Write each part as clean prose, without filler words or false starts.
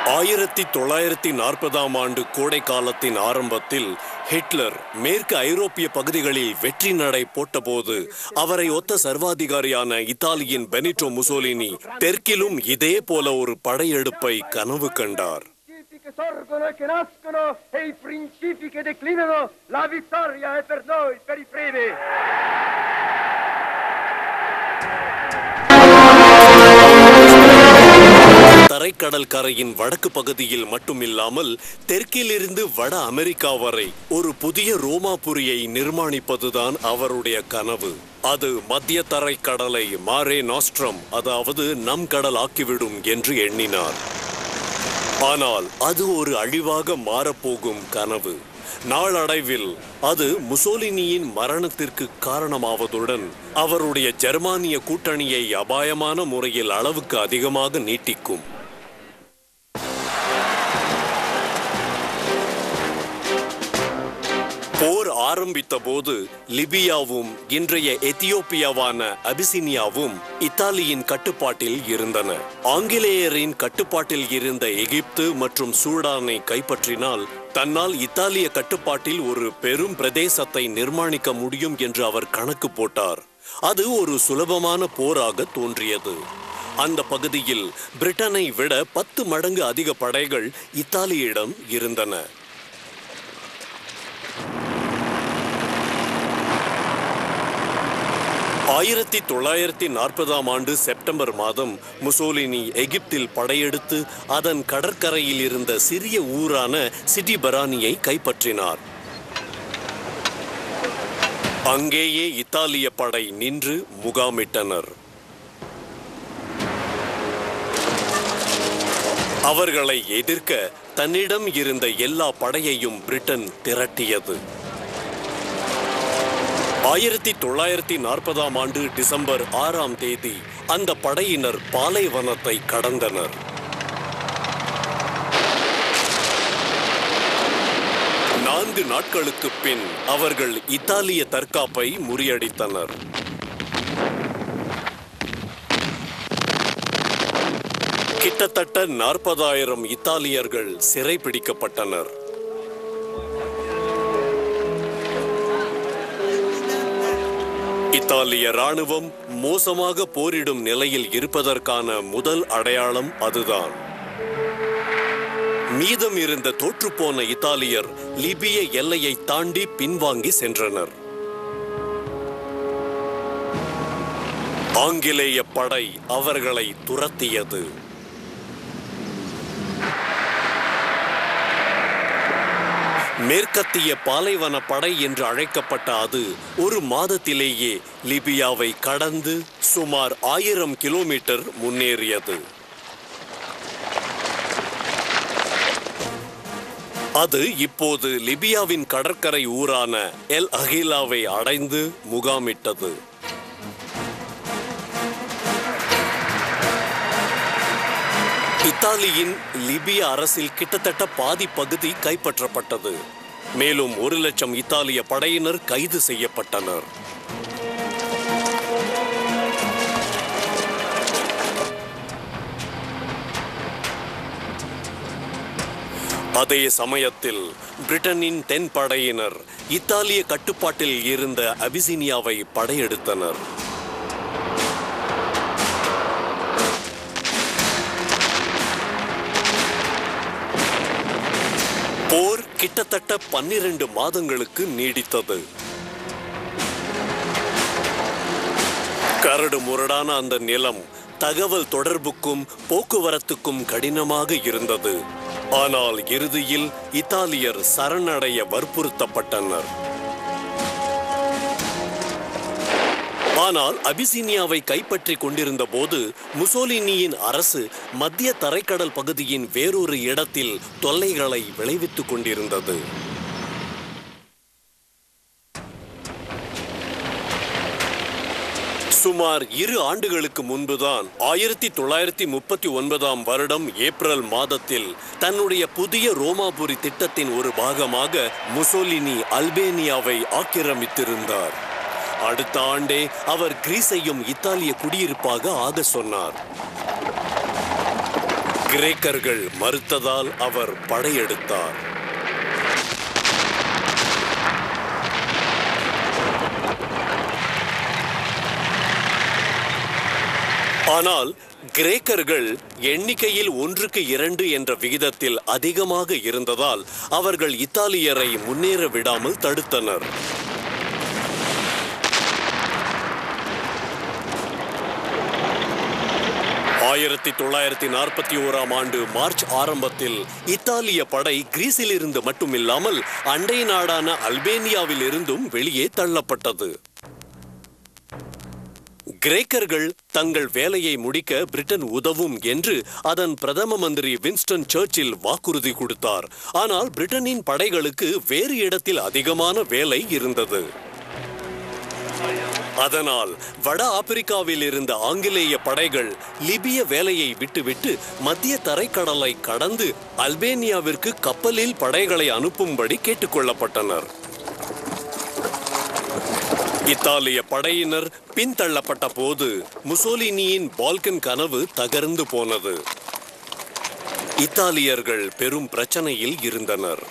1940ஆம் ஆண்டு கோடை காலத்தின் ஆரம்பத்தில் ஹிட்லர் மேற்கு ஐரோப்பிய பகுதிகளில் வெற்றி நடை போட்டபோது அவரை ஒத்த சர்வாதிகாரியான இத்தாலியின் பெனிட்டோ முசோலினி தெற்கிலும் இதே போல ஒரு படையெடுப்பை கனவு கண்டார். தரைக்கடல் கரையின் வடக்கு பகுதியில் மட்டுமில்லாமல் தெற்கிலிருந்து வட அமெரிக்கா வரை ஒரு புதிய ரோமாபுரியை நிர்மாணிப்பதுதான் அவருடைய கனவு. அது மத்திய தரைக்கடலை மாரே நாஸ்ட்ரம், அதாவது நம் கடல் ஆக்கிவிடும் என்று எண்ணினார். ஆனால் அது ஒரு அழிவாக மாறப்போகும் கனவு. நாளடைவில் அது முசோலினியின் மரணத்திற்கு காரணமாவதுடன் அவருடைய ஜெர்மானிய கூட்டணியை அபாயமான முறையில் அளவுக்கு அதிகமாக நீட்டிக்கும். போர் ஆரம்பித்த போது லிபியாவும் இன்றைய எத்தியோப்பியாவான அபிசினியாவும் இத்தாலியின் கட்டுப்பாட்டில் இருந்தன. ஆங்கிலேயரின் கட்டுப்பாட்டில் இருந்த எகிப்து மற்றும் சூடானை கைப்பற்றினால் தன்னால் இத்தாலிய கட்டுப்பாட்டில் ஒரு பெரும் பிரதேசத்தை நிர்மாணிக்க முடியும் என்று அவர் கணக்கு போட்டார். அது ஒரு சுலபமான போராக தோன்றியது. அந்த பகுதியில் பிரிட்டனை விட 10 மடங்கு அதிக படைகள் இத்தாலியிடம் இருந்தன. ஆயிரத்தி 1940ஆம் ஆண்டு செப்டம்பர் மாதம் முசோலினி எகிப்தில் படையெடுத்து அதன் கடற்கரையில் இருந்த சிறிய ஊரான சிடி பரானியை கைப்பற்றினார். அங்கேயே இத்தாலிய படை நின்று முகாமிட்டனர். அவர்களை எதிர்க்க தன்னிடம் இருந்த எல்லா படையையும் பிரிட்டன் திரட்டியது. 1940ஆம் ஆண்டு டிசம்பர் 6ஆம் தேதி அந்த படையினர் பாலைவனத்தை கடந்தனர். நான்கு நாட்களுக்கு பின் அவர்கள் இத்தாலிய தற்காப்பை முறியடித்தனர். கிட்டத்தட்ட 40,000 இத்தாலியர்கள் சிறைபிடிக்கப்பட்டனர். இத்தாலிய ராணுவம் மோசமாக போரிடும் நிலையில் இருப்பதற்கான முதல் அடையாளம் அதுதான். மீதம் இருந்த தோற்றுப்போன இத்தாலியர் லிபிய எல்லையை தாண்டி பின்வாங்கி சென்றனர். ஆங்கிலேய படை அவர்களை துரத்தியது. மேற்கத்திய பாலைவன படை என்று அழைக்கப்பட்ட அது ஒரு மாதத்திலேயே லிபியாவை கடந்து சுமார் 1000 கிலோமீட்டர் முன்னேறியது. அது இப்போது லிபியாவின் கடற்கரை ஊரான எல் அகிலாவை அடைந்து முகாமிட்டது. இத்தாலியின் லிபிய அரசில் கிட்டத்தட்ட பாதி பகுதி கைப்பற்றப்பட்டது. மேலும் 1,00,000 இத்தாலிய படையினர் கைது செய்யப்பட்டனர். அதே சமயத்தில் பிரிட்டனின் தென் படையினர் இத்தாலிய கட்டுப்பாட்டில் இருந்த அபிசினியாவை படையெடுத்தனர். போர் கிட்டத்தட்ட 12 மாதங்களுக்கு நீடித்தது. கரடு முரடான அந்த நிலம் தகவல் தொடர்புக்கும் போக்குவரத்துக்கும் கடினமாக இருந்தது. ஆனால் இறுதியில் இத்தாலியர் சரணடைய வற்புறுத்தப்பட்டனர். ஆனால் அபிசினியாவை கைப்பற்றி கொண்டிருந்த போது முசோலினியின் அரசு மத்திய தரைக்கடல் பகுதியின் வேறொரு இடத்தில் தொல்லைகளை விளைவித்துக் கொண்டிருந்தது. சுமார் 2 ஆண்டுகளுக்கு முன்புதான் 1939ஆம் வருடம் ஏப்ரல் மாதத்தில் தன்னுடைய புதிய ரோமாபுரி திட்டத்தின் ஒரு பாகமாக முசோலினி அல்பேனியாவை ஆக்கிரமித்திருந்தார். அடுத்த ஆண்டே அவர் கிரீஸையும் இத்தாலிய குடியிருப்பாக ஆக சொன்னார். கிரேக்கர்கள் மறுத்ததால் அவர் படையெடுத்தார். ஆனால் கிரேக்கர்கள் எண்ணிக்கையில் 1:2 என்ற விகிதத்தில் அதிகமாக இருந்ததால் அவர்கள் இத்தாலியரை முன்னேற விடாமல் தடுத்தனர். ஆயிரத்தி 1941 ஆண்டு மார்ச் ஆரம்பத்தில் இத்தாலிய படை கிரீஸில் இருந்து மட்டுமில்லாமல் அண்டை நாடான அல்பேனியாவில் இருந்தும் வெளியே தள்ளப்பட்டது. கிரேக்கர்கள் தங்கள் வேலையை முடிக்க பிரிட்டன் உதவும் என்று அதன் பிரதம மந்திரி வின்ஸ்டன் சர்ச்சில் வாக்குறுதி கொடுத்தார். ஆனால் பிரிட்டனின் படைகளுக்கு வேறு இடத்தில் அதிகமான வேலை இருந்தது. அதனால் வட ஆப்பிரிக்காவில் இருந்த ஆங்கிலேய படைகள் லிபிய வேலையை விட்டுவிட்டு மத்திய தரைக்கடலை கடந்து அல்பேனியாவிற்கு கப்பலில் படைகளை அனுப்பும்படி கேட்டுக்கொள்ளப்பட்டனர். இத்தாலிய படையினர் பின்தள்ளப்பட்ட போது முசோலினியின் பால்கன் கனவு தகர்ந்து போனது. இத்தாலியர்கள் பெரும் பிரச்சனையில் இருந்தனர்.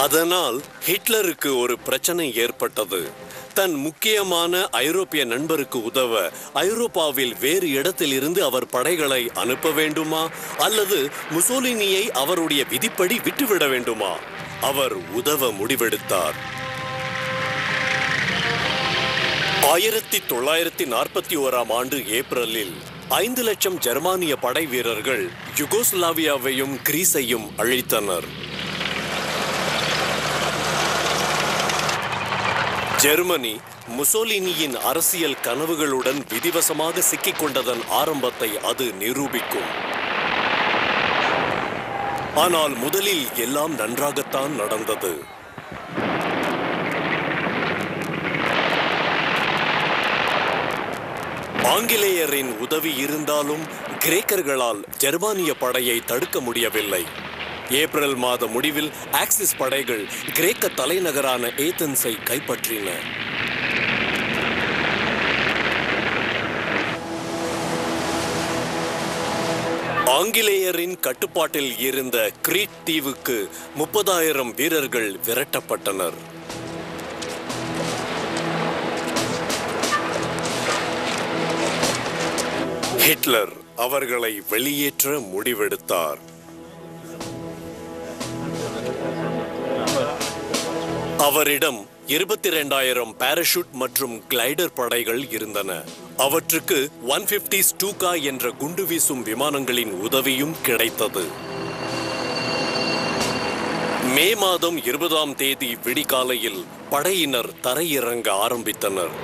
அதனால் ஹிட்லருக்கு ஒரு பிரச்சனை ஏற்பட்டது. தன் முக்கியமான ஐரோப்பிய நண்பருக்கு உதவ ஐரோப்பாவில் வேறு இடத்தில் இருந்து அவர் படைகளை அனுப்ப வேண்டுமா அல்லது முசோலினியை அவருடைய விதிப்படி விட்டுவிட வேண்டுமா? அவர் உதவ முடிவெடுத்தார். 1941 ஆண்டு ஏப்ரலில் 5 லட்சம் ஜெர்மானிய படை வீரர்கள் யுகோஸ்லாவியாவையும் கிரீஸையும் அழித்தனர். ஜெர்மனி முசோலினியின் அரசியல் கனவுகளுடன் விதிவசமாக சிக்கிக் கொண்டதன் ஆரம்பத்தை அது நிரூபிக்கும். ஆனால் முதலில் எல்லாம் நன்றாகத்தான் நடந்தது. ஆங்கிலேயரின் உதவி இருந்தாலும் கிரேக்கர்களால் ஜெர்மானிய படையை தடுக்க முடியவில்லை. ஏப்ரல் மாத முடிவில் ஆக்சிஸ் படைகள் கிரேக்க தலைநகரான ஏதென்ஸை கைப்பற்றின. ஆங்கிலேயரின் கட்டுப்பாட்டில் இருந்த கிரீட் தீவுக்கு 30,000 வீரர்கள் விரட்டப்பட்டனர். ஹிட்லர் அவர்களை வெளியேற்ற முடிவெடுத்தார். அவரிடம் 22,000 பாராசூட் மற்றும் கிளைடர் படைகள் இருந்தன. அவற்றுக்கு 150 ஸ்டூகா என்ற குண்டு வீசும் விமானங்களின் உதவியும் கிடைத்தது. மே மாதம் 20ஆம் தேதி விடிகாலையில் படையினர் தரையிறங்க ஆரம்பித்தனர்.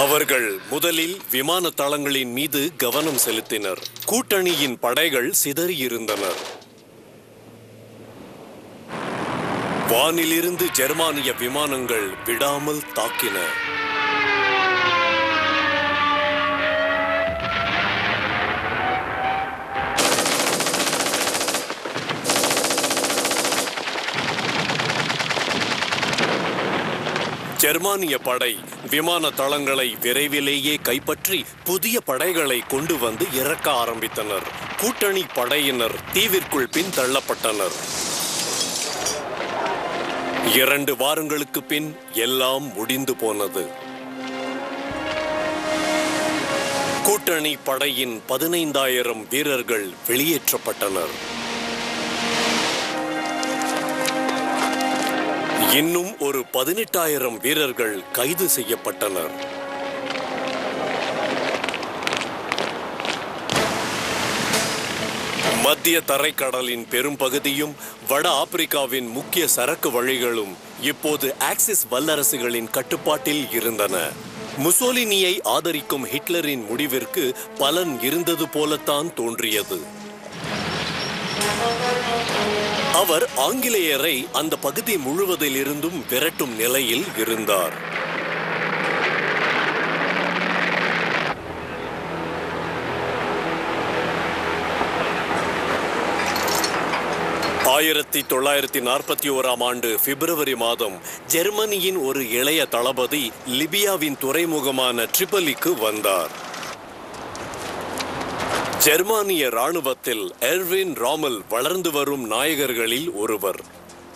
அவர்கள் முதலில் விமான தளங்களின் மீது கவனம் செலுத்தினர். கூட்டணியின் படைகள் சிதறியிருந்தனர். வானிலிருந்து ஜெர்மானிய விமானங்கள் விடாமல் தாக்கின. ஜெர்மானிய படை விமான தளங்களை விரைவிலேயே கைப்பற்றி புதிய படைகளை கொண்டு வந்து இறக்க ஆரம்பித்தனர். கூட்டணி படையினர் தீவிற்குள் பின்தள்ளப்பட்டனர். 2 வாரங்களுக்கு பின் எல்லாம் முடிந்து போனது. கூட்டணி படையின் 15,000 வீரர்கள் வெளியேற்றப்பட்டனர். இன்னும் ஒரு 18,000 வீரர்கள் கைது செய்யப்பட்டனர். மத்திய தரைக்கடலின் பெரும் பகுதியும் வட ஆப்பிரிக்காவின் முக்கிய சரக்கு வழிகளும் இப்போது ஆக்சிஸ் வல்லரசுகளின் கட்டுப்பாட்டில் இருந்தன. முசோலினியை ஆதரிக்கும் ஹிட்லரின் முடிவிற்கு பலன் இருந்தது போலத்தான் தோன்றியது. அவர் ஆங்கிலேயரை அந்த பகுதி முழுவதிலிருந்தும் விரட்டும் நிலையில் இருந்தார். 1941 பிப்ரவரி மாதம் ஜெர்மனியின் ஒரு இளைய தளபதி லிபியாவின் துறைமுகமான ட்ரிபலிக்கு வந்தார். ஜெர்மானிய ராணுவத்தில் எர்வின் ராமல் வளர்ந்து வரும் நாயகர்களில் ஒருவர்.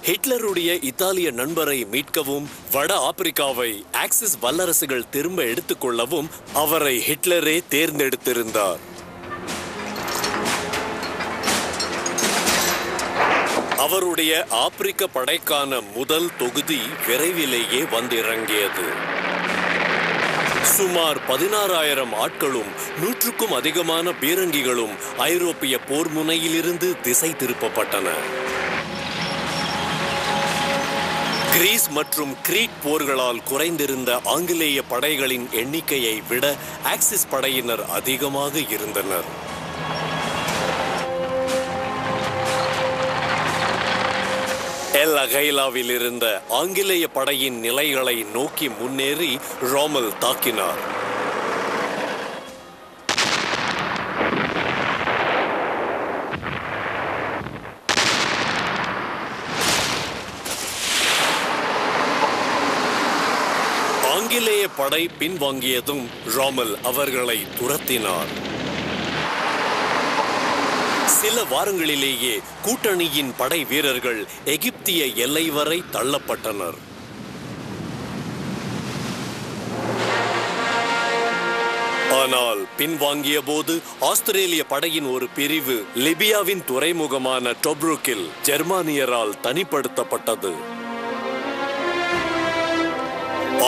ஹிட்லருடைய இத்தாலிய நண்பரை மீட்கவும் வட ஆப்பிரிக்காவை ஆக்சிஸ் வல்லரசுகள் திரும்ப எடுத்துக்கொள்ளவும் அவரை ஹிட்லரே தேர்ந்தெடுத்திருந்தார். அவருடைய ஆப்பிரிக்க படைக்கான முதல் தொகுதி விரைவிலேயே வந்திறங்கியது. சுமார் 16,000 ஆட்களும் 100க்கும் அதிகமான பீரங்கிகளும் ஐரோப்பிய போர் முனையிலிருந்து திசை திருப்பப்பட்டன. கிரீஸ் மற்றும் கிரீட் போர்களால் குறைந்திருந்த ஆங்கிலேய படைகளின் எண்ணிக்கையை விட ஆக்சிஸ் படையினர் அதிகமாக இருந்தனர். எல் அகைலாவில் இருந்த ஆங்கிலேய படையின் நிலைகளை நோக்கி முன்னேறி ராமல் தாக்கினார். ஆங்கிலேய படை பின்வாங்கியதும் ராமல் அவர்களை துரத்தினார். சில வாரங்களிலேயே கூட்டணியின் படை வீரர்கள் எகிப்திய எல்லை வரை தள்ளப்பட்டனர். ஆனால் பின்வாங்கிய போது ஆஸ்திரேலிய படையின் ஒரு பிரிவு லிபியாவின் துறைமுகமான டொப்ருக்கில் ஜெர்மானியரால் தனிப்படுத்தப்பட்டது.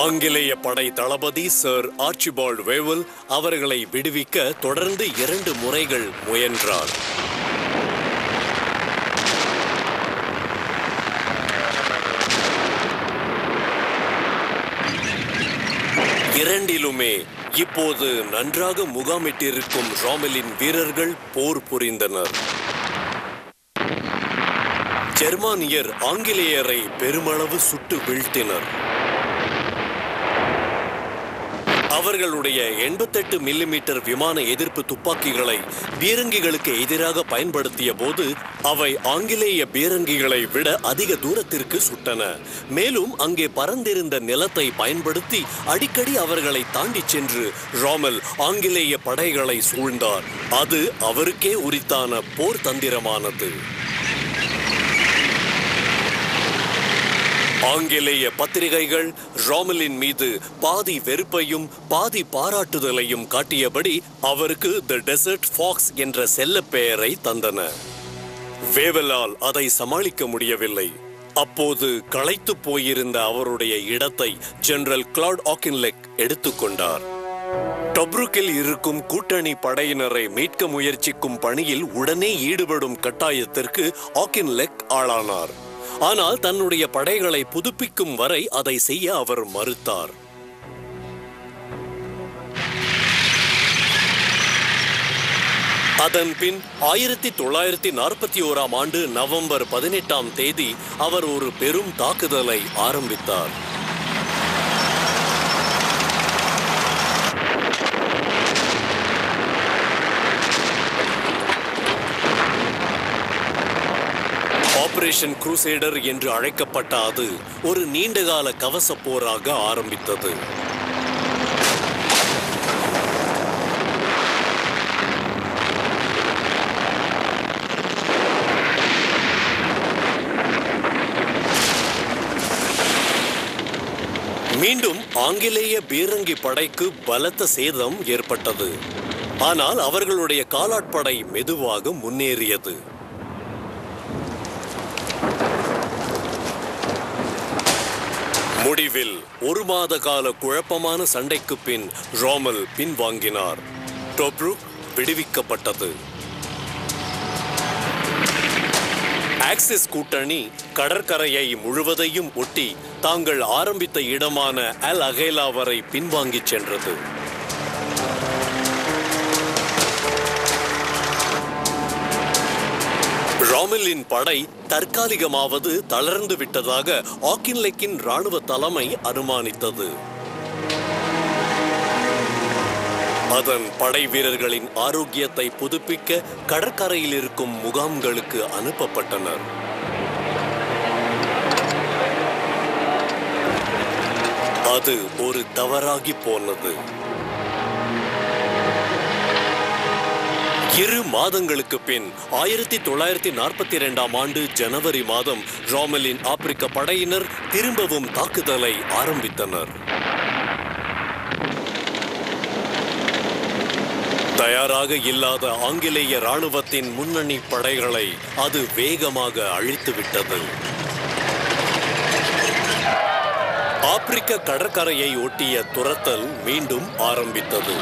ஆங்கிலேய படை தளபதி சர் ஆர்ச்சிபால்ட் வேவல் அவர்களை விடுவிக்க தொடர்ந்து 2 முறைகள் முயன்றார். இரண்டிலுமே இப்போது நன்றாக முகாமிட்டிருக்கும் ராமலின் வீரர்கள் போர் புரிந்தனர். ஜெர்மானியர் ஆங்கிலேயரை பெருமளவு சுட்டு வீழ்த்தினர். அவர்களுடைய 88 மில்லிமீட்டர் விமான எதிர்ப்பு துப்பாக்கிகளை பீரங்கிகளுக்கு எதிராக பயன்படுத்திய போது அவை ஆங்கிலேய பீரங்கிகளை விட அதிக தூரத்திற்கு சுட்டன. மேலும் அங்கே பறந்திருந்த நிலத்தை பயன்படுத்தி அடிக்கடி அவர்களை தாண்டி சென்று ராமல் ஆங்கிலேய படைகளை சூழ்ந்தார். அது அவருக்கே உரித்தான போர் தந்திரமானது. ஆங்கிலேய பத்திரிகைகள் ராமலின் மீது பாதி வெறுப்பையும் பாதி பாராட்டுதலையும் காட்டியபடி அவருக்கு தி டெசர்ட் ஃபாக்ஸ் என்ற செல்ல பெயரை தந்தன. வேவலால் அதை சமாளிக்க முடியவில்லை. அப்போது களைத்து போயிருந்த அவருடைய இடத்தை ஜெனரல் கிளாட் ஆக்கின்லெக் எடுத்துக்கொண்டார். டொப்ருக்கில் இருக்கும் கூட்டணி படையினரை மீட்க முயற்சிக்கும் பணியில் உடனே ஈடுபடும் கட்டாயத்திற்கு ஆக்கின்லெக் ஆளானார். ஆனால் தன்னுடைய படைகளை புதுப்பிக்கும் வரை அதை செய்ய அவர் மறுத்தார். அதன் பின் 1941 நவம்பர் 18 அவர் ஒரு பெரும் தாக்குதலை ஆரம்பித்தார். ஆபரேஷன் குரூசேடர் என்று அழைக்கப்பட்ட அது ஒரு நீண்டகால கவச போராக ஆரம்பித்தது. மீண்டும் ஆங்கிலேய பீரங்கி படைக்கு பலத்த சேதம் ஏற்பட்டது. ஆனால் அவர்களுடைய காலாட்படை மெதுவாக முன்னேறியது. முடிவில் 1 மாத கால குழப்பமான சண்டைக்கு பின் ராமல் பின்வாங்கினார். டொப்ருக் விடுவிக்கப்பட்டது. ஆக்சிஸ் கூட்டணி கடற்கரையை முழுவதையும் ஒட்டி தாங்கள் ஆரம்பித்த இடமான அல் அகைலா வரை பின்வாங்கி சென்றது. ராமலின் படை தற்காலிகமாவது தளர்ந்து விட்டதாக ஆக்கின்லெக்கின் ராணுவ தலைமை அனுமானித்தது. அதன் படை வீரர்களின் ஆரோக்கியத்தை புதுப்பிக்க கடற்கரையில் இருக்கும் முகாம்களுக்கு அனுப்பப்பட்டனர். அது ஒரு தவறாகி போனது. 2 மாதங்களுக்கு பின் 1942ஆம் ஆண்டு ஜனவரி மாதம் ராமெலின் ஆப்பிரிக்க படையினர் திரும்பவும் தாக்குதலை ஆரம்பித்தனர். தயாராக இல்லாத ஆங்கிலேய ராணுவத்தின் முன்னணி படைகளை அது வேகமாக அழித்துவிட்டது. ஆப்பிரிக்க கடற்கரையை ஒட்டிய துரத்தல் மீண்டும் ஆரம்பித்தது.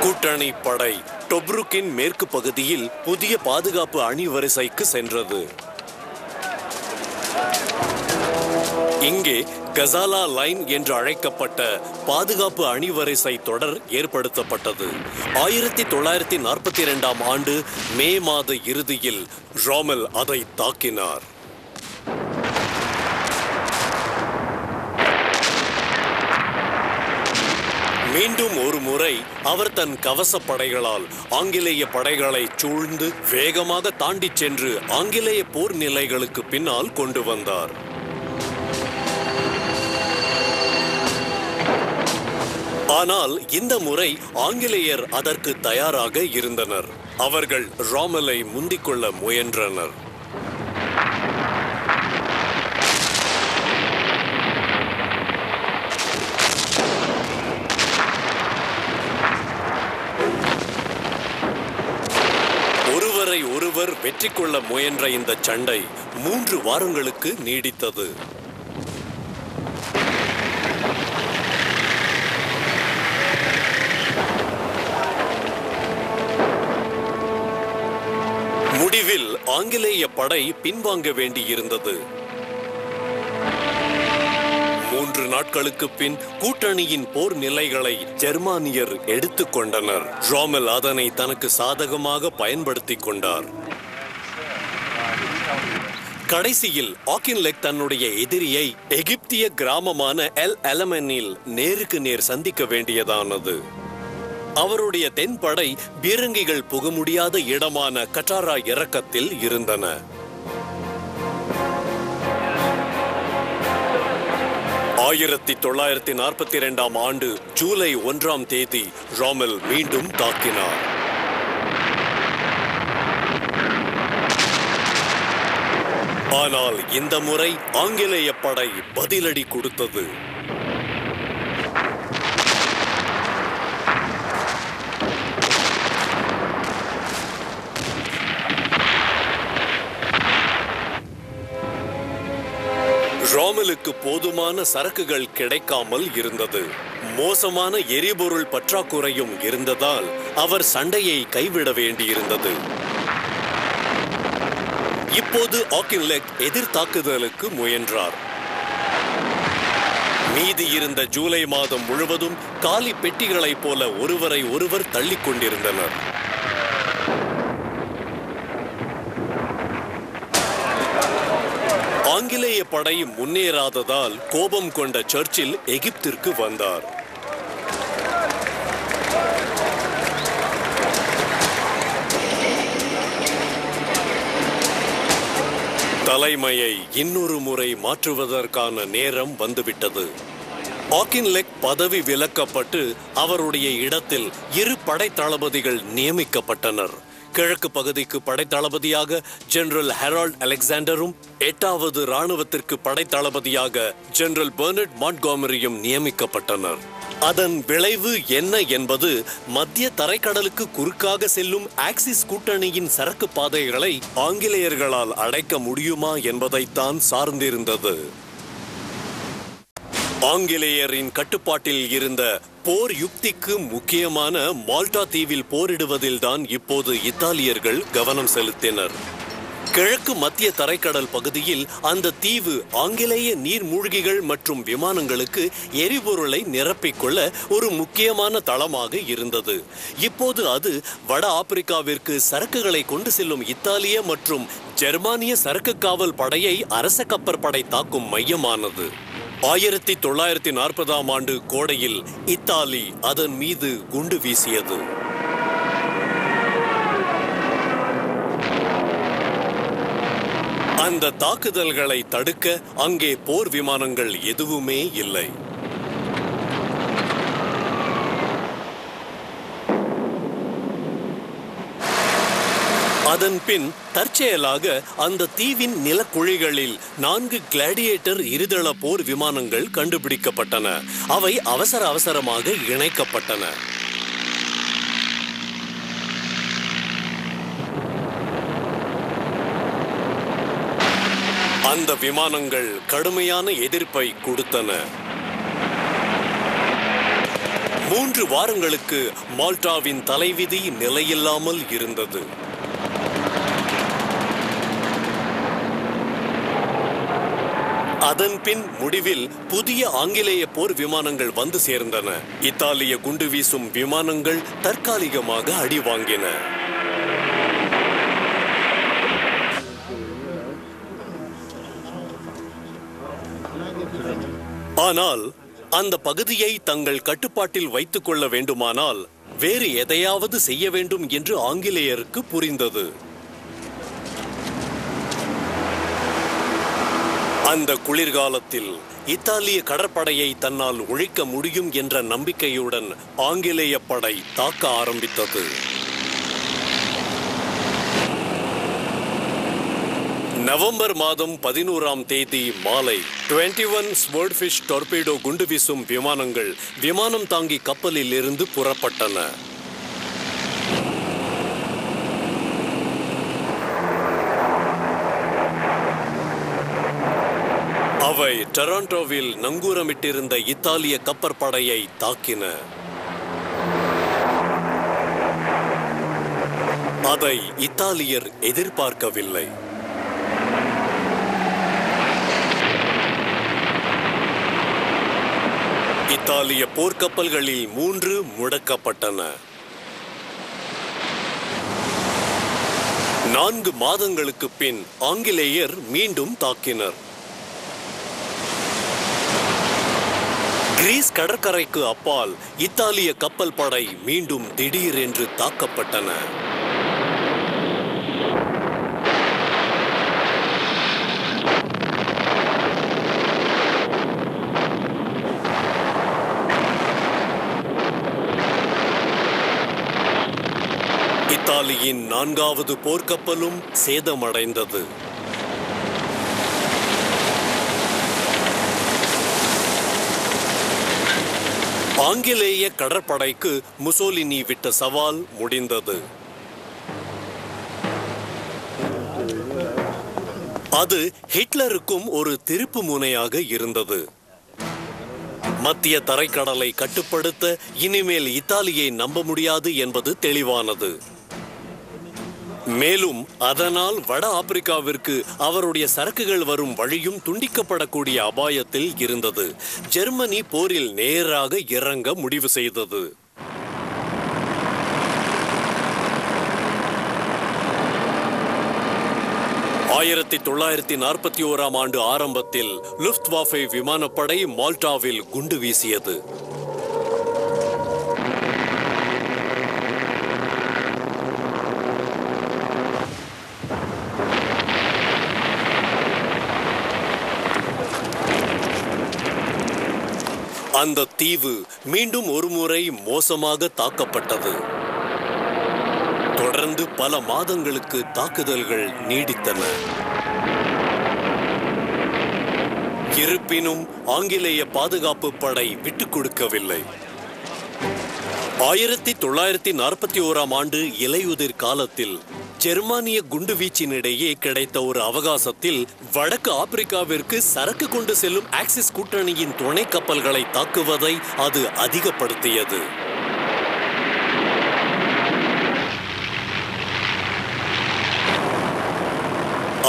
கூட்டணி படை டொப்ருக்கின் மேற்கு பகுதியில் புதிய பாதுகாப்பு அணிவரிசைக்கு சென்றது. இங்கே கசாலா லைன் என்று அழைக்கப்பட்ட பாதுகாப்பு அணிவரிசை தொடர் ஏற்படுத்தப்பட்டது. 1942ஆம் ஆண்டு மே மாத இறுதியில் ராமெல் அதை தாக்கினார். மீண்டும் ஒரு முறை அவர் தன் கவச படைகளால் ஆங்கிலேய படைகளை சூழ்ந்து வேகமாக தாண்டிச் சென்று ஆங்கிலேய போர் நிலைகளுக்கு பின்னால் கொண்டு வந்தார். ஆனால் இந்த முறை ஆங்கிலேயர் அதற்கு தயாராக இருந்தனர். அவர்கள் ராமெலை முந்திக்கொள்ள முயன்றனர். ஒருவரை ஒருவர் வெற்றி கொள்ள முயன்ற இந்த சண்டை 3 வாரங்களுக்கு நீடித்தது. முடிவில் ஆங்கிலேய படை பின்வாங்க வேண்டியிருந்தது. 3 நாட்களுக்கு பின் கூட்டணியின் போர் நிலைகளை ஜெர்மானியர் எடுத்துக்கொண்டனர். ராமெல் அதனை தனக்கு சாதகமாக பயன்படுத்திக் கொண்டார். கடைசியில் ஆக்கின்லெக் தன்னுடைய எதிரியை எகிப்திய கிராமமான எல் அலமெனில் நேருக்கு நேர் சந்திக்க வேண்டியதானது. அவருடைய தென்படை பீரங்கிகள் புக முடியாத இடமான கட்டாரா இறக்கத்தில் இருந்தன. ஆயிரத்தி 1942ஆம் ஆண்டு ஜூலை 1ஆம் தேதி ராமெல் மீண்டும் தாக்கினார். ஆனால் இந்த முறை ஆங்கிலேய படை பதிலடி கொடுத்தது. ராமெலுக்கு போதுமான சரக்குகள் கிடைக்காமல் இருந்தது. மோசமான எரிபொருள் பற்றாக்குறையும் இருந்ததால் அவர் சண்டையை கைவிட வேண்டியிருந்தது. இப்போது ஆக்கின்லெக் எதிர் தாக்குதலுக்கு முயன்றார். மீதி இருந்த ஜூலை மாதம் முழுவதும் காலி பெட்டிகளைப் போல ஒருவரை ஒருவர் தள்ளிக் கொண்டிருந்தனர். ஆங்கிலேய படை முன்னேறாததால் கோபம் கொண்ட சர்ச்சில் எகிப்திற்கு வந்தார். தலைமையை இன்னொரு முறை மாற்றுவதற்கான நேரம் வந்துவிட்டது. ஆக்கின்லெக் பதவி விலக்கப்பட்டு அவருடைய இடத்தில் 2 படை தளபதிகள் நியமிக்கப்பட்டனர். கிழக்கு பகுதிக்கு படைத்தளபதியாக ஜெனரல் ஹெரால்ட் அலெக்சாண்டரும் 8வது இராணுவத்திற்கு படைத்தளபதியாக ஜெனரல் பெர்னட் மாண்ட்காமரியும் நியமிக்கப்பட்டனர். அதன் விளைவு என்ன என்பது மத்திய தரைக்கடலுக்கு குறுக்காக செல்லும் ஆக்சிஸ் கூட்டணியின் சரக்கு பாதைகளை ஆங்கிலேயர்களால் அடைக்க முடியுமா என்பதைத்தான் சார்ந்திருந்தது. ஆங்கிலேயரின் கட்டுப்பாட்டில் இருந்த போர் யுக்திக்கு முக்கியமான மால்டா தீவில் போரிடுவதில்தான் இப்போது இத்தாலியர்கள் கவனம் செலுத்தினர். கிழக்கு மத்திய தரைக்கடல் பகுதியில் அந்த தீவு ஆங்கிலேய நீர்மூழ்கிகள் மற்றும் விமானங்களுக்கு எரிபொருளை நிரப்பிக்கொள்ள ஒரு முக்கியமான தளமாக இருந்தது. இப்போது அது வட ஆப்பிரிக்காவிற்கு சரக்குகளை கொண்டு செல்லும் இத்தாலிய மற்றும் ஜெர்மானிய சரக்கு காவல் படையை அரச கப்பற்படை தாக்கும் மையமானது. 1940ஆம் ஆண்டு கோடையில் இத்தாலி அதன் மீது குண்டு வீசியது. அந்த தாக்குதல்களை தடுக்க அங்கே போர் விமானங்கள் எதுவுமே இல்லை. அதன் பின் தற்செயலாக அந்த தீவின் நிலக்குழிகளில் 4 கிளாடியேட்டர் இருதள போர் விமானங்கள் கண்டுபிடிக்கப்பட்டன. அவை அவசரமாக இணைக்கப்பட்டன. அந்த விமானங்கள் கடுமையான எதிர்ப்பை கொடுத்தன. 3 வாரங்களுக்கு மால்டாவின் தலைவிதி நிலையில்லாமல் இருந்தது. அதன் பின் முடிவில் புதிய ஆங்கிலேய போர் விமானங்கள் வந்து சேர்ந்தன. இத்தாலிய குண்டு வீசும் விமானங்கள் தற்காலிகமாக அடி வாங்கின. ஆனால் அந்த பகுதியை தங்கள் கட்டுப்பாட்டில் வைத்துக் கொள்ள வேண்டுமானால் வேறு எதையாவது செய்ய வேண்டும் என்று ஆங்கிலேயருக்கு புரிந்தது. அந்த குளிர்காலத்தில் இத்தாலிய கடற்படையை தன்னால் ஒழிக்க முடியும் என்ற நம்பிக்கையுடன் ஆங்கிலேய படை தாக்க ஆரம்பித்தது. நவம்பர் மாதம் 11ஆம் தேதி மாலை 21 ஸ்வர்ட்ஃபிஷ் டார்பீடோ குண்டு வீசும் விமானங்கள் விமானம் தாங்கி கப்பலில் இருந்து புறப்பட்டன. அவை டொரண்டோவில் நங்கூரமிட்டிருந்த இத்தாலிய கப்பற்படையை தாக்கின. அதை இத்தாலியர் எதிர்பார்க்கவில்லை. இத்தாலிய போர்க்கப்பல்களில் 3 முடக்கப்பட்டன. 4 மாதங்களுக்கு பின் ஆங்கிலேயர் மீண்டும் தாக்கினர். கிரீஸ் கடற்கரைக்கு அப்பால் இத்தாலிய கப்பல் படை மீண்டும் திடீரென்று தாக்கப்பட்டன. இத்தாலியின் 4வது போர்க்கப்பலும் சேதமடைந்தது. ஆங்கிலேய கடற்படைக்கு முசோலினி விட்ட சவால் முடிந்தது. அது ஹிட்லருக்கும் ஒரு திருப்பு முனையாக இருந்தது. மத்திய தரைக்கடலை கட்டுப்படுத்த இனிமேல் இத்தாலியை நம்ப முடியாது என்பது தெளிவானது. மேலும் அதனால் வட ஆப்பிரிக்காவிற்கு அவருடைய சரக்குகள் வரும் வழியும் துண்டிக்கப்படக்கூடிய அபாயத்தில் இருந்தது. ஜெர்மனி போரில் நேராக இறங்க முடிவு செய்தது. ஆயிரத்தி 1941ஆம் ஆண்டு ஆரம்பத்தில் லுஃப்ட்வாஃபே விமானப்படை மால்டாவில் குண்டு வீசியது. அந்த தீவு மீண்டும் ஒருமுறை மோசமாக தாக்கப்பட்டது. தொடர்ந்து பல மாதங்களுக்கு தாக்குதல்கள் நீடித்தன. இருப்பினும் ஆங்கிலேய பாதுகாப்பு படை விட்டுக் கொடுக்கவில்லை. 1941ஆம் ஆண்டு இலையுதிர் காலத்தில் ஜெர்மானிய குண்டுவீச்சினிடையே கிடைத்த ஒரு அவகாசத்தில் வடக்கு ஆப்பிரிக்காவிற்கு சரக்கு கொண்டு செல்லும் ஆக்சிஸ் கூட்டணியின் துணை கப்பல்களை தாக்குவதை அது அதிகப்படுத்தியது.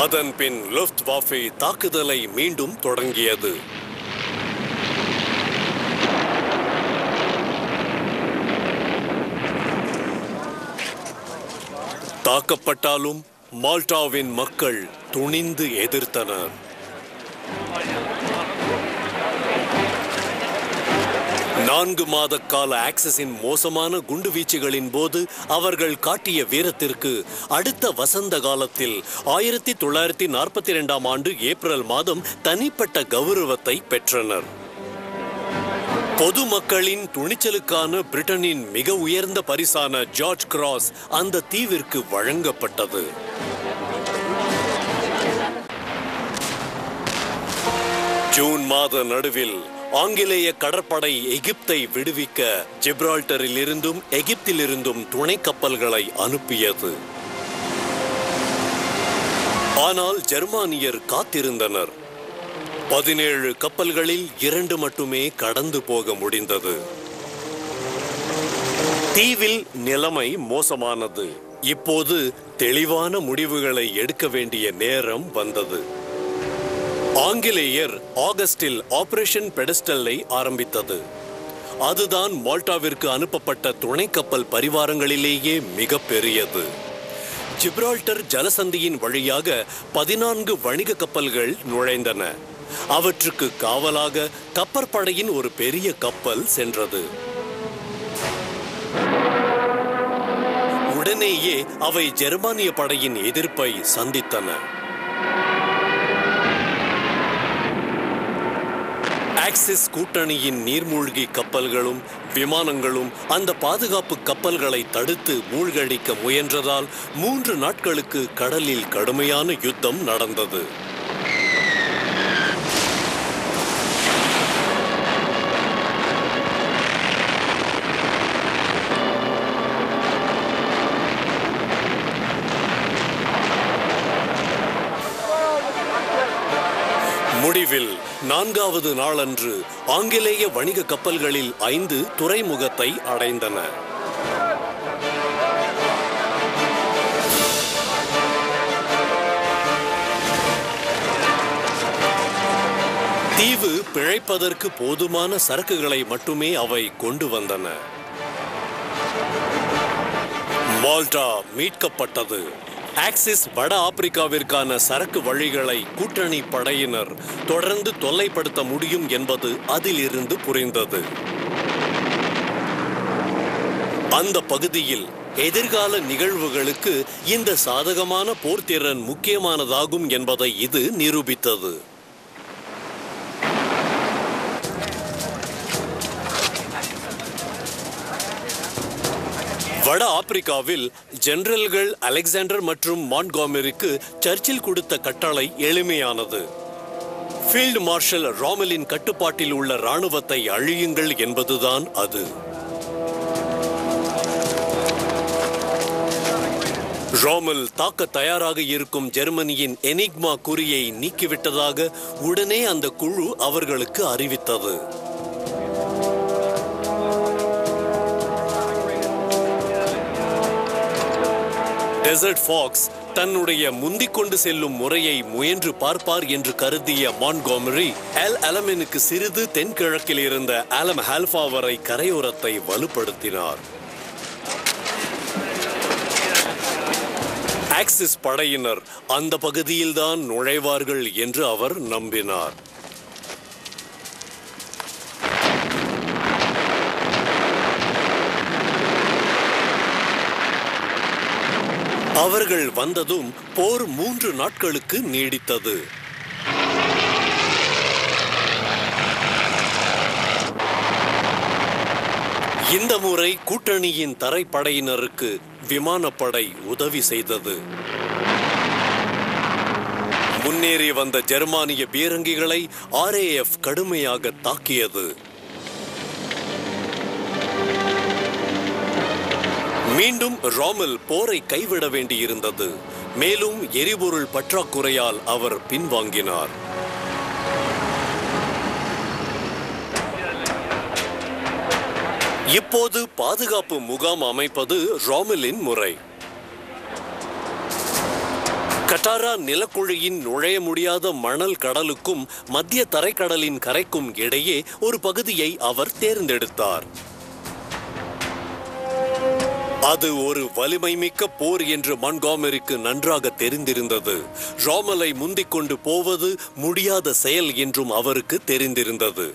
அதன் பின் லுஃப்ட்வாஃபே தாக்குதலை மீண்டும் தொடங்கியது. தாக்கப்பட்டாலும் மால்டாவின் மக்கள் துணிந்து எதிர்த்தனர். 4 மாத கால ஆக்சிஸின் மோசமான குண்டு வீச்சுகளின் போது அவர்கள் காட்டிய வீரத்திற்கு அடுத்த வசந்த காலத்தில் 1942ஆம் ஆண்டு ஏப்ரல் மாதம் தனிப்பட்ட கௌரவத்தை பெற்றனர். பொதுமக்களின் துணிச்சலுக்கான பிரிட்டனின் மிக உயர்ந்த பரிசான ஜார்ஜ் கிராஸ் அந்த தீவிற்கு வழங்கப்பட்டது. ஜூன் மாத நடுவில் ஆங்கிலேய கடற்படை எகிப்தை விடுவிக்க ஜிப்ரால்டரில் இருந்தும் எகிப்திலிருந்தும் துணை கப்பல்களை அனுப்பியது. ஆனால் ஜெர்மானியர் காத்திருந்தனர். 17 கப்பல்களில் 2 மட்டுமே கடந்து போக முடிந்தது. தீவில் நிலைமை மோசமானது. இப்போது தெளிவான முடிவுகளை எடுக்க வேண்டிய நேரம் வந்தது. ஆங்கிலேயர் ஆகஸ்டில் ஆபரேஷன் பெடஸ்டலை ஆரம்பித்தது. அதுதான் மால்டாவிற்கு அனுப்பப்பட்ட துணை கப்பல் பரிவாரங்களிலேயே மிக பெரியது. ஜிப்ரால்டர் ஜலசந்தியின் வழியாக 14 வணிக கப்பல்கள் நுழைந்தன. அவற்றுக்கு காவலாக கப்பற்படையின் ஒரு பெரிய கப்பல் சென்றது. உடனேயே அவை ஜெர்மானிய படையின் எதிர்ப்பை சந்தித்தன. ஆக்சிஸ் கூட்டணியின் நீர்மூழ்கி கப்பல்களும் விமானங்களும் அந்த பாதுகாப்பு கப்பல்களை தடுத்து மூழ்கடிக்க முயன்றதால் 3 நாட்களுக்கு கடலில் கடுமையான யுத்தம் நடந்தது. முடிவில் 4வது நாளன்று ஆங்கிலேய வணிக கப்பல்களில் 5 துறைமுகத்தை அடைந்தன. தீவு பிழைப்பதற்கு போதுமான சரக்குகளை மட்டுமே அவை கொண்டு வந்தன. மால்டா மீட்கப்பட்டது. ஆக்சிஸ் வட ஆப்பிரிக்காவிற்கான சரக்கு வழிகளை கூட்டணி படையினர் தொடர்ந்து தொல்லைப்படுத்த முடியும் என்பது அதிலிருந்து புரிந்தது. அந்த பகுதியில் எதிர்கால நிகழ்வுகளுக்கு இந்த சாதகமான போர்த்திறன் முக்கியமானதாகும் என்பதை இது நிரூபித்தது. வட ஆப்பிரிக்காவில் ஜெனரல்கள் அலெக்சாண்டர் மற்றும் மான்ட்காமெரிக்கு சர்ச்சில் கொடுத்த கட்டளை எளிமையானது. ஃபீல்டு மார்ஷல் ராமலின் கட்டுப்பாட்டில் உள்ள இராணுவத்தை அழியுங்கள் என்பதுதான் அது. ராமல் தாக்க தயாராக இருக்கும் ஜெர்மனியின் எனிக்மா குறியை நீக்கிவிட்டதாக உடனே அந்த குழு அவர்களுக்கு அறிவித்தது. டெசர்ட் ஃபாக்ஸ் தன்னுடைய முந்திக் கொண்டு செல்லும் முறையை முயன்று பார்ப்பார் என்று கருதிய மான்ட்காமெரி எல் அலமெனுக்கு சிறிது தென்கிழக்கில் இருந்த ஆலம் ஹால்ஃபா வரை கரையோரத்தை வலுப்படுத்தினார். ஆக்சிஸ் படையினர் அந்த பகுதியில்தான் நுழைவார்கள் என்று அவர் நம்பினார். அவர்கள் வந்ததும் போர் 3 நாட்களுக்கு நீடித்தது. இந்த முறை கூட்டணியின் தரைப்படையினருக்கு விமானப்படை உதவி செய்தது. முன்னேறி வந்த ஜெர்மானிய பீரங்கிகளை RAF கடுமையாக தாக்கியது. மீண்டும் ராமல் போரை கைவிட வேண்டியிருந்தது. மேலும் எரிபொருள் பற்றாக்குறையால் அவர் பின்வாங்கினார். இப்போது பாதுகாப்பு முகாம் அமைப்பது ராமலின் முறை. கட்டாரா நிலக்குழியின் நுழைய முடியாத மணல் கடலுக்கும் மத்திய தரைக்கடலின் கரைக்கும் இடையே ஒரு பகுதியை அவர் தேர்ந்தெடுத்தார். அது ஒரு வலிமை மிக்க போர் என்று மான்ட்காமெரிக்கு நன்றாக தெரிந்திருந்தது. ராமலை முந்திக் கொண்டு போவது முடியாத செயல் என்றும் அவருக்கு தெரிந்திருந்தது.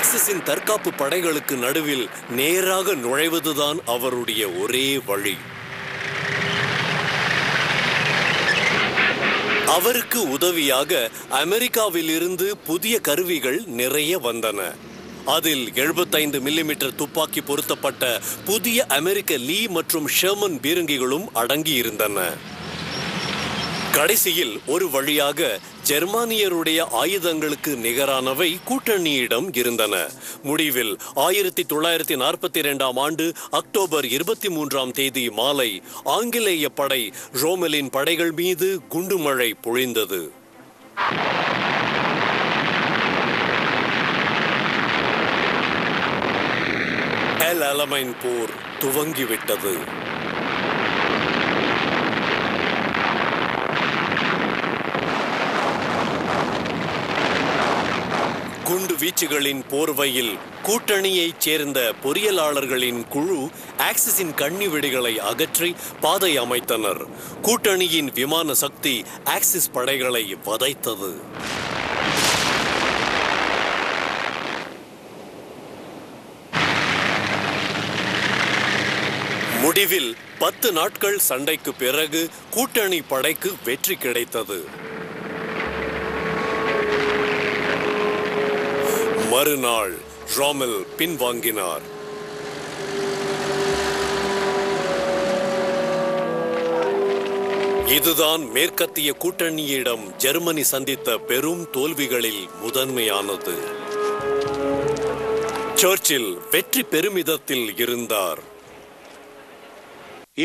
ஆக்சிஸின் தற்காப்பு படைகளுக்கு நடுவில் நேராக நுழைவதுதான் அவருடைய ஒரே வழி. அவருக்கு உதவியாக அமெரிக்காவில் இருந்து புதிய கருவிகள் நிறைய வந்தன. அதில் 75 மில்லிமீட்டர் துப்பாக்கி பொருத்தப்பட்ட புதிய அமெரிக்க லீ மற்றும் ஷெர்மன் பீரங்கிகளும் அடங்கி இருந்தன. கடைசியில் ஒரு வழியாக ஜெர்மானியருடைய ஆயுதங்களுக்கு நிகரானவை கூட்டணியிடம் இருந்தன. முடிவில் 1942ஆம் ஆண்டு அக்டோபர் 23ஆம் தேதி மாலை ஆங்கிலேய படை ரோமெலின் படைகள் மீது குண்டுமழை பொழிந்தது. எல் அலமைன் போர் துவங்கிவிட்டது. குண்டு வீச்சுகளின் போர்வையில் கூட்டணியைச் சேர்ந்த பொறியியலாளர்களின் குழு ஆக்சிஸின் கண்ணி வெடிகளை அகற்றி பாதை அமைத்தனர். கூட்டணியின் விமான சக்தி ஆக்சிஸ் படைகளை வதைத்தது. முடிவில் 10 நாட்கள் சண்டைக்கு பிறகு கூட்டணி படைக்கு வெற்றி கிடைத்தது. மறுநாள் ரோமெல் பின்வாங்கினார். இதுதான் மேற்கத்திய கூட்டணியிடம் ஜெர்மனி சந்தித்த பெரும் தோல்விகளில் முதன்மையானது. சர்ச்சில் வெற்றி பெருமிதத்தில் இருந்தார்.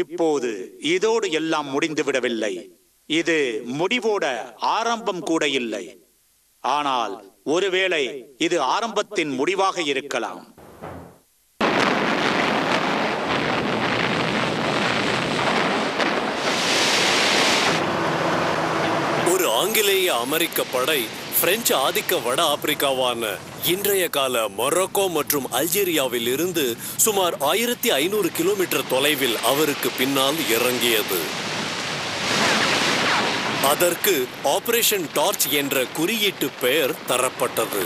இப்போது இதோடு எல்லாம் முடிந்துவிடவில்லை. இது முடிவோட ஆரம்பம் கூட இல்லை. ஆனால் ஒருவேளை இது ஆரம்பத்தின் முடிவாக இருக்கலாம். ஒரு ஆங்கிலேய அமெரிக்க படை பிரெஞ்சு ஆதிக்க வட ஆப்பிரிக்காவான இன்றைய கால மொரோக்கோ மற்றும் அல்ஜீரியாவில் இருந்து சுமார் 1500 கிலோமீட்டர் தொலைவில் அவருக்கு பின்னால் இறங்கியது. அதற்கு ஆபரேஷன் டார்ச் என்ற குறியீட்டு பெயர் தரப்பட்டது.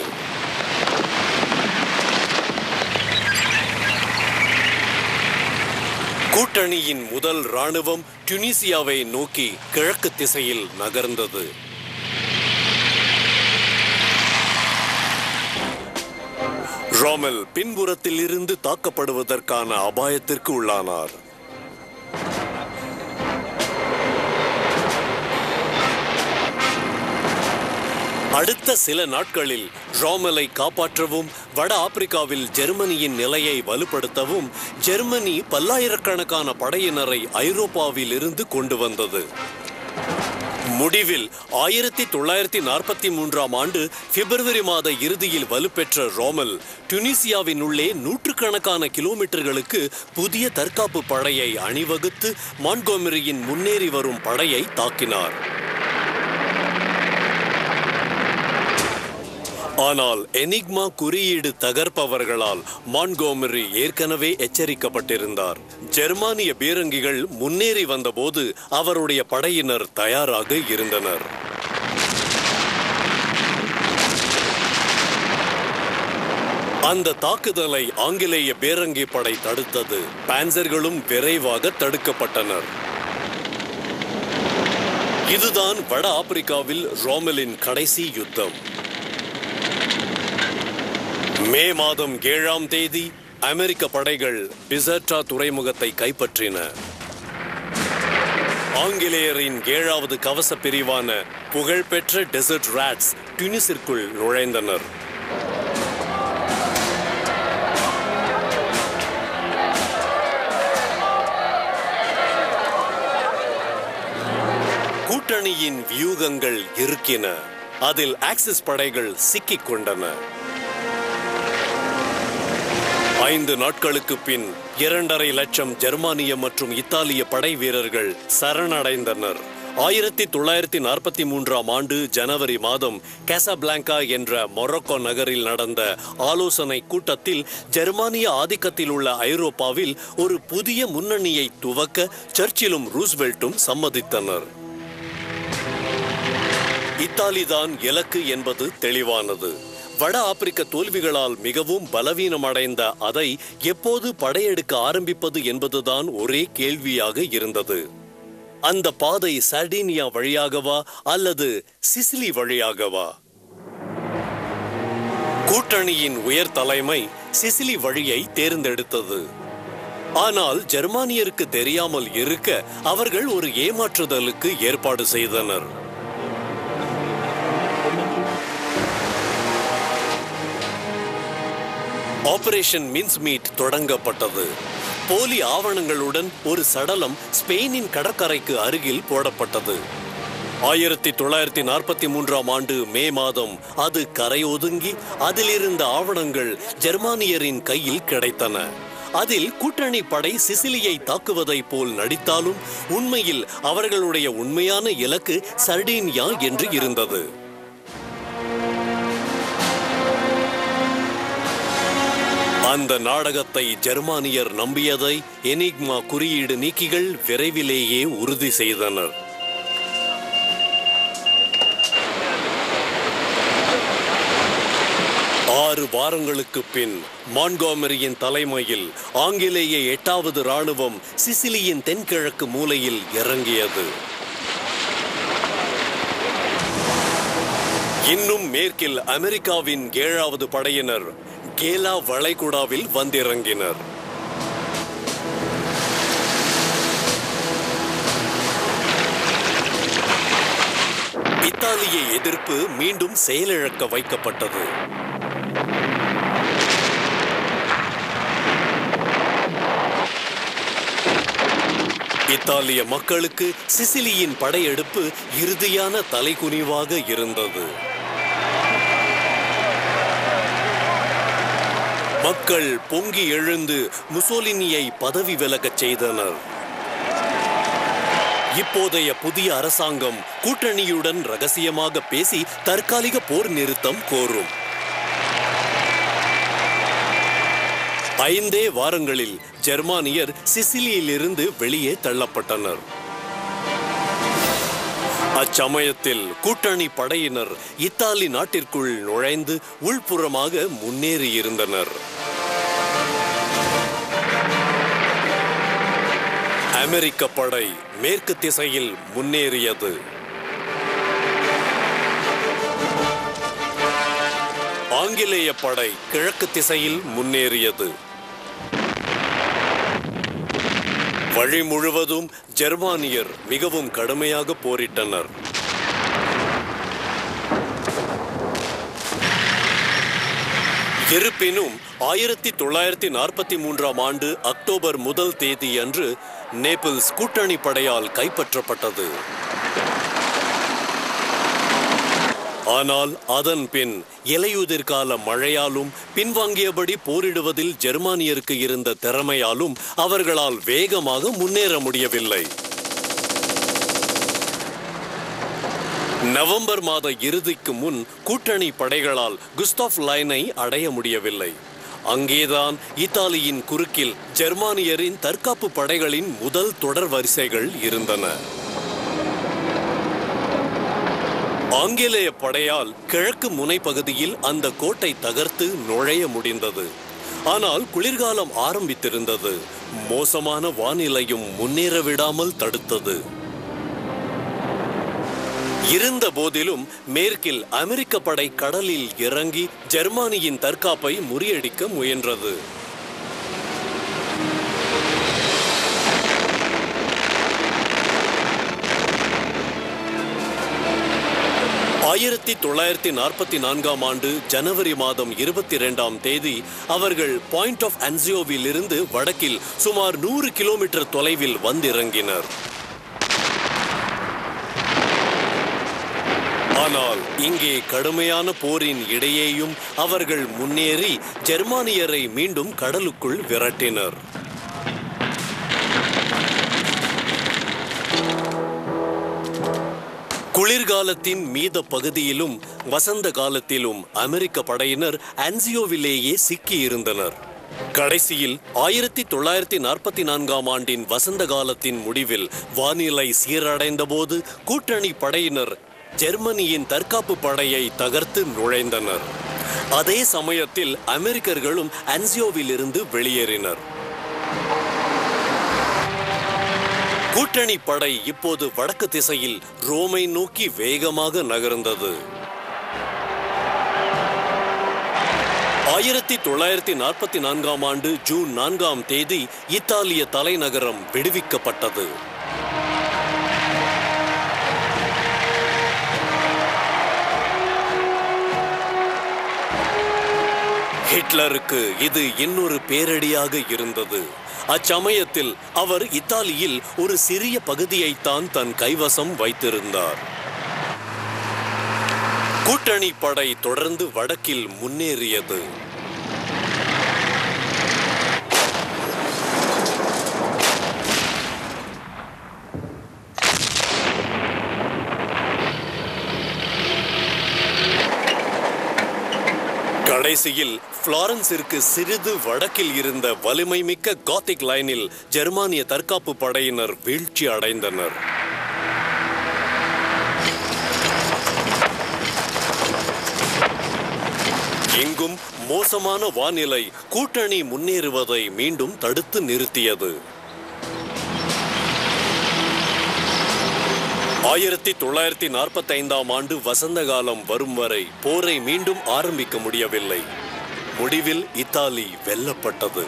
கூட்டணியின் முதல் ராணுவம் டுனிசியாவை நோக்கி கிழக்கு திசையில் நகர்ந்தது. ரோமெல் பின்புறத்தில் இருந்து தாக்கப்படுவதற்கான அபாயத்திற்கு உள்ளானார். அடுத்த சில நாட்களில் ரோமெலை காப்பாற்றவும் வட ஆப்பிரிக்காவில் ஜெர்மனியின் நிலையை வலுப்படுத்தவும் ஜெர்மனி பல்லாயிரக்கணக்கான படையினரை ஐரோப்பாவில் இருந்து கொண்டு வந்தது. முடிவில் 1943ஆம் ஆண்டு பிப்ரவரி மாத இறுதியில் வலுப்பெற்ற ரோமெல் டுனிசியாவின் உள்ளே நூற்றுக்கணக்கான கிலோமீட்டர்களுக்கு புதிய தற்காப்பு படையை அணிவகுத்து மான்ட்கோமரியின் முன்னேறி வரும் படையை தாக்கினார். ஆனால் எனிக்மா குறியீடு தகர்ப்பவர்களால் மான்ட்கோமரி ஏற்கனவே எச்சரிக்கப்பட்டிருந்தார். ஜெர்மானிய பீரங்கிகள் முன்னேறி வந்தபோது அவருடைய படையினர் தயாராக இருந்தனர். அந்த தாக்குதலை ஆங்கிலேய பீரங்கி படை தடுத்தது. பான்சர்களும் விரைவாக தடுக்கப்பட்டனர். இதுதான் வட ஆப்பிரிக்காவில் ரோமெலின் கடைசி யுத்தம். மே மாதம் 7ஆம் தேதி அமெரிக்க படைகள் பிசர்டா துறைமுகத்தை கைப்பற்றின. ஆங்கிலேயரின் 7வது கவச பிரிவான புகழ்பெற்ற டெசர்ட் ராட்ஸ் டுனிஸிற்குள் நுழைந்தனர். கூட்டணியின் வியூகங்கள் இருக்கின. அதில் ஆக்சிஸ் படைகள் சிக்கிக் கொண்டன. 5 நாட்களுக்கு பின் 2.5 லட்சம் ஜெர்மானிய மற்றும் இத்தாலிய படை வீரர்கள் சரணடைந்தனர். 1943ஆம் ஆண்டு ஜனவரி மாதம் காசாபிளாங்கா என்ற மொரோக்கோ நகரில் நடந்த ஆலோசனை கூட்டத்தில் ஜெர்மானிய ஆதிக்கத்தில் உள்ள ஐரோப்பாவில் ஒரு புதிய முன்னணியை துவக்க சர்ச்சிலும் ரூஸ்வெல்ட்டும் சம்மதித்தனர். இத்தாலிதான் இலக்கு என்பது தெளிவானது. வட ஆப்பிரிக்க தோல்விகளால் மிகவும் பலவீனமடைந்த அதை எப்போது படையெடுக்க ஆரம்பிப்பது என்பதுதான் ஒரே கேள்வியாக இருந்தது. அந்த பாதை சர்டீனியா வழியாகவா அல்லது சிசிலி வழியாகவா? கூட்டணியின் உயர் தலைமை சிசிலி வழியை தேர்ந்தெடுத்தது. ஆனால் ஜெர்மானியருக்கு தெரியாமல் இருக்க அவர்கள் ஒரு ஏமாற்றுதலுக்கு ஏற்பாடு செய்தனர். ஆபரேஷன் மின்ஸ்மீட் தொடங்கப்பட்டது. போலி ஆவணங்களுடன் ஒரு சடலம் ஸ்பெயினின் கடற்கரைக்கு அருகில் போடப்பட்டது. 1943ஆம் ஆண்டு மே மாதம் அது கரையொதுங்கி அதிலிருந்த ஆவணங்கள் ஜெர்மானியரின் கையில் கிடைத்தன. அதில் கூட்டணி படை சிசிலியை தாக்குவதை போல் நடித்தாலும் உண்மையில் அவர்களுடைய உண்மையான இலக்கு சர்டீனியா என்று இருந்தது. அந்த நாடகத்தை ஜெர்மானியர் நம்பியதை எனிக்மா குறியீடு நீக்கிகள் விரைவிலேயே உறுதி செய்தனர். ஆறு வாரங்களுக்கு பின் மான்ட்கோமரியின் தலைமையில் ஆங்கிலேய 8வது இராணுவம் சிசிலியின் தென்கிழக்கு மூலையில் இறங்கியது. இன்னும் மேற்கில் அமெரிக்காவின் 7வது படையினர் கேலா வளைகுடாவில் வந்திறங்கினர். இத்தாலிய எதிர்ப்பு மீண்டும் செயலிழக்க வைக்கப்பட்டது. இத்தாலிய மக்களுக்கு சிசிலியின் படையெடுப்பு இறுதியான தலைகுனிவாக இருந்தது. மக்கள் பொங்கி எழுந்து முசோலினியை பதவி விலகச் செய்தனர். இப்போதைய புதிய அரசாங்கம் கூட்டணியுடன் ரகசியமாக பேசி தற்காலிக போர் நிறுத்தம் கோரும். 5 வாரங்களில் ஜெர்மானியர் சிசிலியிலிருந்து வெளியே தள்ளப்பட்டனர். அச்சமயத்தில் கூட்டணி படையினர் இத்தாலி நாட்டிற்குள் நுழைந்து உள்புறமாக முன்னேறியிருந்தனர். அமெரிக்க படை மேற்கு திசையில் முன்னேறியது. ஆங்கிலேய படை கிழக்கு திசையில் முன்னேறியது. வழி முழுவதும் ஜெர்மானியர் மிகவும் கடுமையாக போரிட்டனர். இருப்பினும் 1943ஆம் ஆண்டு அக்டோபர் 1 தேதி அன்று நேபிள்ஸ் கூட்டணி படையால் கைப்பற்றப்பட்டது. ஆனால் அதன் பின் இலையுதிர்கால மழையாலும் பின்வாங்கியபடி போரிடுவதில் ஜெர்மானியருக்கு இருந்த திறமையாலும் அவர்களால் வேகமாக முன்னேற முடியவில்லை. நவம்பர் மாத இறுதிக்கு முன் கூட்டணி படைகளால் குஸ்டாஃப் லைனை அடைய முடியவில்லை. அங்கேதான் இத்தாலியின் குறுக்கில் ஜெர்மானியரின் தற்காப்பு படைகளின் முதல் தொடர் வரிசைகள் இருந்தன. ஆங்கிலேய படையால் கிழக்கு முனை பகுதியில் அந்த கோட்டை தகர்த்து நுழைய முடிந்தது. ஆனால் குளிர்காலம் ஆரம்பித்திருந்தது. மோசமான வானிலையும் முன்னேற விடாமல் தடுத்தது. இருந்த போதிலும் மேற்கில் அமெரிக்க படை கடலில் இறங்கி ஜெர்மானியின் தற்காப்பை முறியடிக்க முயன்றது. ஆயிரத்தி 1944ஆம் ஆண்டு ஜனவரி மாதம் 22ஆம் தேதி அவர்கள் பாயிண்ட் ஆஃப் அன்சியோவில் இருந்து வடக்கில் சுமார் 100 கிலோமீட்டர் தொலைவில் வந்திறங்கினர். ஆனால் இங்கே கடுமையான போரின் இடையேயும் அவர்கள் முன்னேறி ஜெர்மானியரை மீண்டும் கடலுக்குள் விரட்டினர். குளிர்காலத்தின் மீத பகுதியிலும் வசந்த காலத்திலும் அமெரிக்க படையினர் அன்சியோவிலேயே சிக்கியிருந்தனர். கடைசியில் 1944ஆம் ஆண்டின் வசந்த காலத்தின் முடிவில் வானிலை சீரடைந்த போது கூட்டணி படையினர் ஜெர்மனியின் தற்காப்பு படையை தகர்த்து நுழைந்தனர். அதே சமயத்தில் அமெரிக்கர்களும் அன்சியோவில் இருந்து வெளியேறினர். கூட்டணி படை இப்போது வடக்கு திசையில் ரோமை நோக்கி வேகமாக நகர்ந்தது. 1944 ஆண்டு ஜூன் 4ஆம் தேதி இத்தாலிய தலைநகரம் விடுவிக்கப்பட்டது. ஹிட்லருக்கு இது இன்னொரு பேரடியாக இருந்தது. அச்சமயத்தில் அவர் இத்தாலியில் ஒரு சிறிய பகுதியைத்தான் தன் கைவசம் வைத்திருந்தார். கூட்டணி படை தொடர்ந்து வடக்கில் முன்னேறியது. கடைசியில் பிளாரன்ஸிற்கு சிறிது வடக்கில் இருந்த வலிமை மிக்க காத்திக் லைனில் ஜெர்மானிய தற்காப்பு படையினர் வீழ்ச்சி அடைந்தனர். எங்கும் மோசமான வானிலை கூட்டணி முன்னேறுவதை மீண்டும் தடுத்து நிறுத்தியது. 1945ஆம் ஆண்டு வசந்த காலம் வரும் வரை போரை மீண்டும் ஆரம்பிக்க முடியவில்லை. முடிவில் இத்தாலி வெல்லப்பட்டது.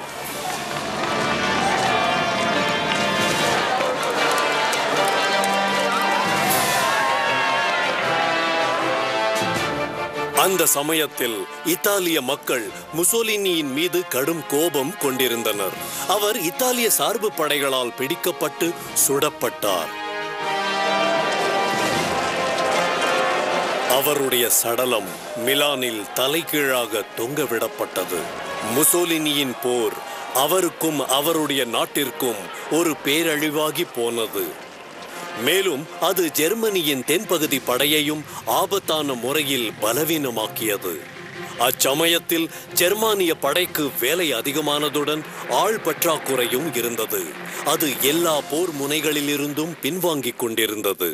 அந்த சமயத்தில் இத்தாலிய மக்கள் முசோலினியின் மீது கடும் கோபம் கொண்டிருந்தனர். அவர் இத்தாலிய சார்பு படைகளால் பிடிக்கப்பட்டு சுடப்பட்டார். அவருடைய சடலம் மிலானில் தலைகீழாக தொங்கவிடப்பட்டது. முசோலினியின் போர் அவருக்கும் அவருடைய நாட்டிற்கும் ஒரு பேரழிவாகி போனது. மேலும் அது ஜெர்மனியின் தென்பகுதி படையையும் ஆபத்தான முறையில் பலவீனமாக்கியது. அச்சமயத்தில் ஜெர்மானிய படைக்கு வேலை அதிகமானதுடன் ஆள் பற்றாக்குறையும் இருந்தது. அது எல்லா போர் முனைகளிலிருந்தும் பின்வாங்கிக் கொண்டிருந்தது.